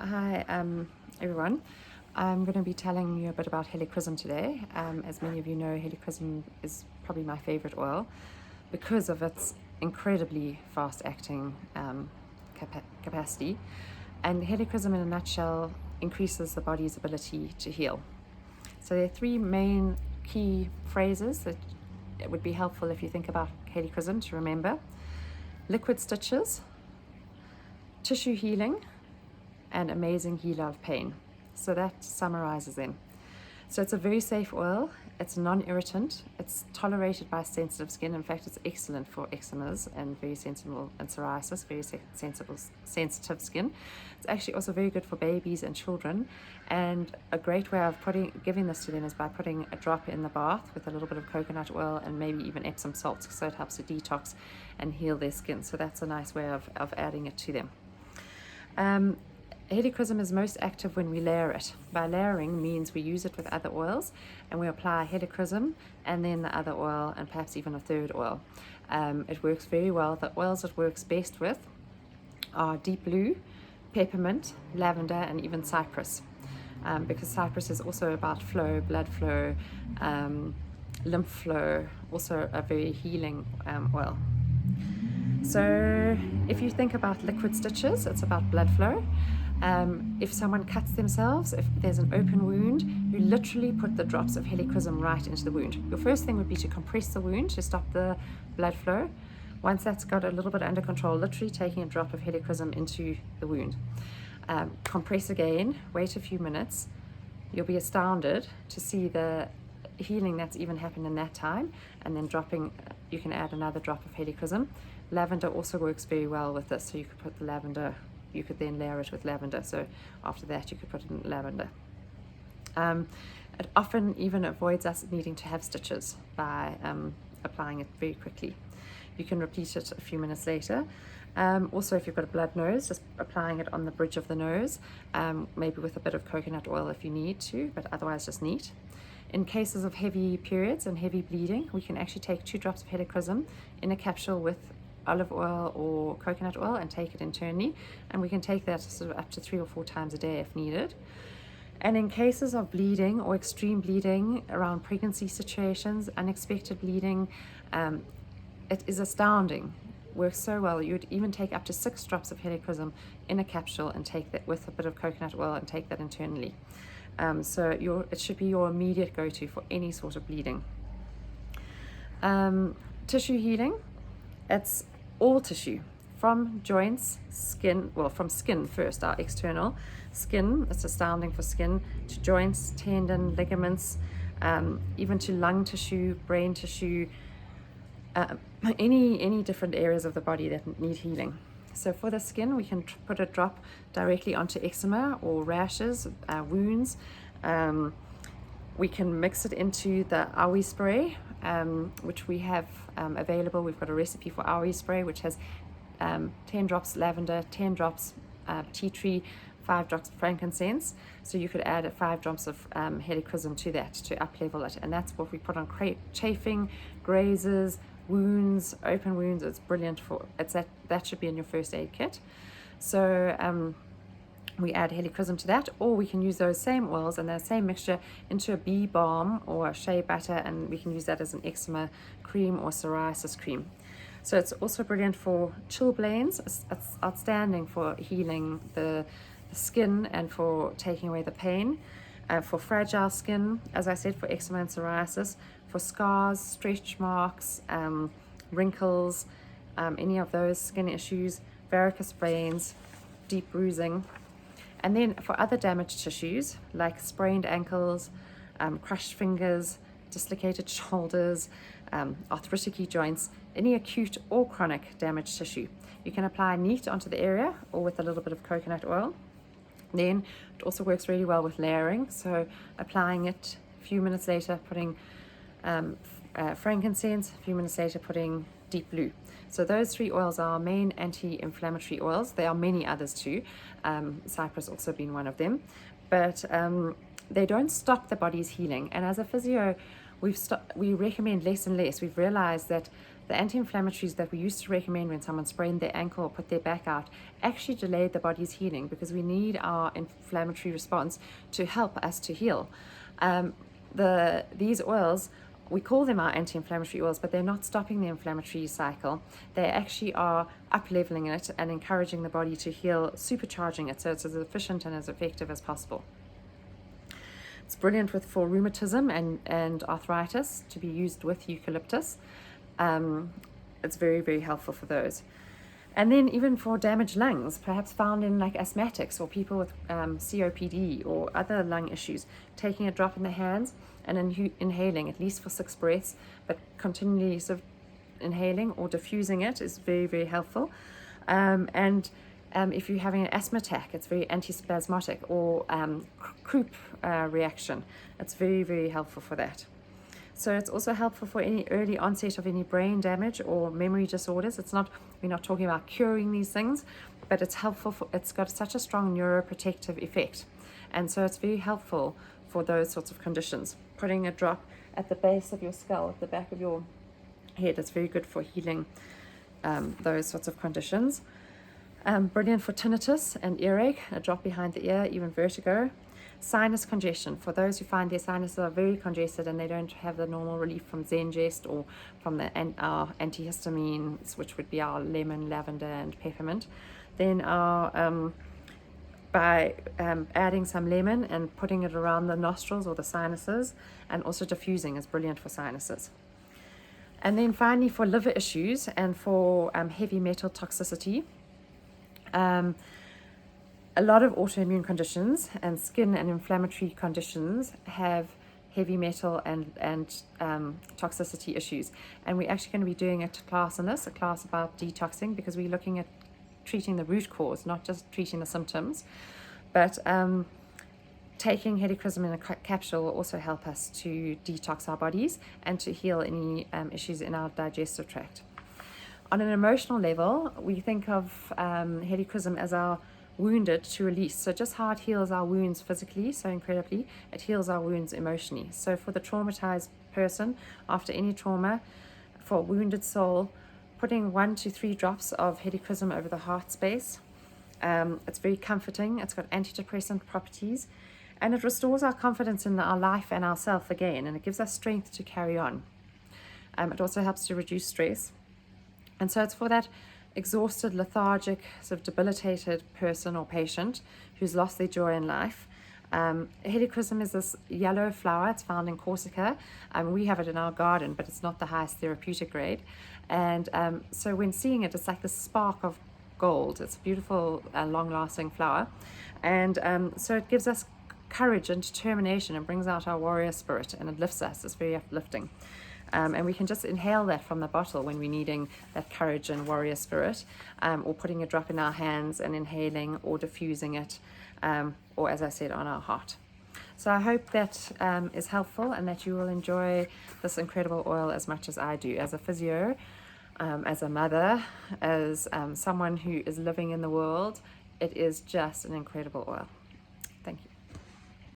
Hi, everyone. I'm going to be telling you a bit about Helichrysum today. As many of you know, Helichrysum is probably my favorite oil because of its incredibly fast-acting capacity. And Helichrysum, in a nutshell, increases the body's ability to heal. So there are three main key phrases that it would be helpful if you think about Helichrysum to remember: liquid stitches, tissue healing, and amazing healer of pain. So that summarizes them. So it's a very safe oil. It's non-irritant. It's tolerated by sensitive skin. In fact, it's excellent for eczemas and very sensible, and psoriasis, very sensitive skin. It's actually also very good for babies and children. And a great way of giving this to them is by putting a drop in the bath with a little bit of coconut oil and maybe even Epsom salts, so it helps to detox and heal their skin. So that's a nice way of adding it to them. Helichrysum is most active when we layer it. By layering means we use it with other oils and we apply Helichrysum and then the other oil and perhaps even a third oil. It works very well. The oils it works best with are deep blue, peppermint, lavender, and even cypress, because cypress is also about flow, blood flow, lymph flow, also a very healing oil. So if you think about liquid stitches, it's about blood flow. If someone cuts themselves, if there's an open wound, you literally put the drops of Helichrysum right into the wound. Your first thing would be to compress the wound to stop the blood flow. Once that's got a little bit under control, literally taking a drop of Helichrysum into the wound. Compress again, wait a few minutes. You'll be astounded to see the healing that's even happened in that time, and then you can add another drop of Helichrysum. Lavender also works very well with this, so you could put the lavender, you could then layer it with lavender, so after that you could put it in lavender. It often even avoids us needing to have stitches by applying it very quickly. You can repeat it a few minutes later. Also, if you've got a blood nose, just applying it on the bridge of the nose, maybe with a bit of coconut oil if you need to, but otherwise just neat. In cases of heavy periods and heavy bleeding, we can actually take 2 drops of Helichrysum in a capsule with olive oil or coconut oil and take it internally, and we can take that sort of up to 3 or 4 times a day if needed. And in cases of bleeding or extreme bleeding around pregnancy situations, unexpected bleeding, it is astounding. Works so well. You would even take up to 6 drops of Helichrysum in a capsule and take that with a bit of coconut oil and take that internally. So it should be your immediate go-to for any sort of bleeding. Tissue healing, it's all tissue, from joints, skin, well, from skin first, our external skin, it's astounding for skin, to joints, tendon, ligaments, even to lung tissue, brain tissue, any different areas of the body that need healing. So for the skin, we can put a drop directly onto eczema or rashes, wounds. We can mix it into the awi spray, which we have available. We've got a recipe for awi spray, which has 10 drops lavender, 10 drops tea tree, 5 drops frankincense. So you could add 5 drops of Helichrysum to that to up-level it. And that's what we put on chafing, grazes, wounds, open wounds. It's brilliant that should be in your first aid kit. So we add Helichrysum to that, or we can use those same oils and that same mixture into a bee balm or a shea butter, and we can use that as an eczema cream or psoriasis cream. So it's also brilliant for chilblains. It's outstanding for healing the skin and for taking away the pain. For fragile skin, as I said, for eczema and psoriasis, for scars, stretch marks, wrinkles, any of those skin issues, varicose veins, deep bruising. And then for other damaged tissues like sprained ankles, crushed fingers, dislocated shoulders, arthritic joints, any acute or chronic damaged tissue, you can apply neat onto the area or with a little bit of coconut oil. Then it also works really well with layering, so applying it a few minutes later, putting frankincense, a few minutes later putting deep blue. So those 3 oils are our main anti-inflammatory oils. There are many others too, cypress also being one of them, but they don't stop the body's healing. And as a physio, we recommend less and less. We've realized that the anti-inflammatories that we used to recommend when someone sprained their ankle or put their back out actually delayed the body's healing, because we need our inflammatory response to help us to heal. These oils, we call them our anti-inflammatory oils, but they're not stopping the inflammatory cycle. They actually are up-leveling it and encouraging the body to heal, supercharging it so it's as efficient and as effective as possible. It's brilliant for rheumatism and arthritis, to be used with eucalyptus. It's very, very helpful for those. And then even for damaged lungs, perhaps found in like asthmatics or people with COPD or other lung issues, taking a drop in the hands and inhaling at least for 6 breaths, but continually sort of inhaling or diffusing it is very, very helpful. If you're having an asthma attack, it's very antispasmodic, or croup reaction. It's very, very helpful for that. So it's also helpful for any early onset of any brain damage or memory disorders. We're not talking about curing these things, but it's helpful it's got such a strong neuroprotective effect. And so it's very helpful for those sorts of conditions. Putting a drop at the base of your skull, at the back of your head, is very good for healing those sorts of conditions. Brilliant for tinnitus and earache, a drop behind the ear, even vertigo. Sinus congestion, for those who find their sinuses are very congested and they don't have the normal relief from Zengest or from our antihistamines, which would be our lemon, lavender, and peppermint. Then by adding some lemon and putting it around the nostrils or the sinuses, and also diffusing, is brilliant for sinuses. And then finally, for liver issues and for heavy metal toxicity, a lot of autoimmune conditions and skin and inflammatory conditions have heavy metal and toxicity issues. And we're actually going to be doing a class on this, a class about detoxing, because we're looking at treating the root cause, not just treating the symptoms. But taking Helichrysum in a capsule will also help us to detox our bodies and to heal any issues in our digestive tract. On an emotional level, we think of Helichrysum as our wounded to release. So just how it heals our wounds physically so incredibly, it heals our wounds emotionally. So for the traumatized person, after any trauma, for a wounded soul, putting 1 to 3 drops of Helichrysum over the heart space, it's very comforting. It's got antidepressant properties, and it restores our confidence in our life and ourself again, and it gives us strength to carry on. It also helps to reduce stress. And so it's for that exhausted, lethargic, sort of debilitated person or patient who's lost their joy in life. Helichrysum is this yellow flower. It's found in Corsica. We have it in our garden, but it's not the highest therapeutic grade. And so when seeing it, it's like this spark of gold. It's a beautiful, long-lasting flower. And so it gives us courage and determination and brings out our warrior spirit, and it lifts us. It's very uplifting. And we can just inhale that from the bottle when we're needing that courage and warrior spirit, or putting a drop in our hands and inhaling or diffusing it, or as I said, on our heart. So I hope that is helpful, and that you will enjoy this incredible oil as much as I do. As a physio, as a mother, as someone who is living in the world, it is just an incredible oil.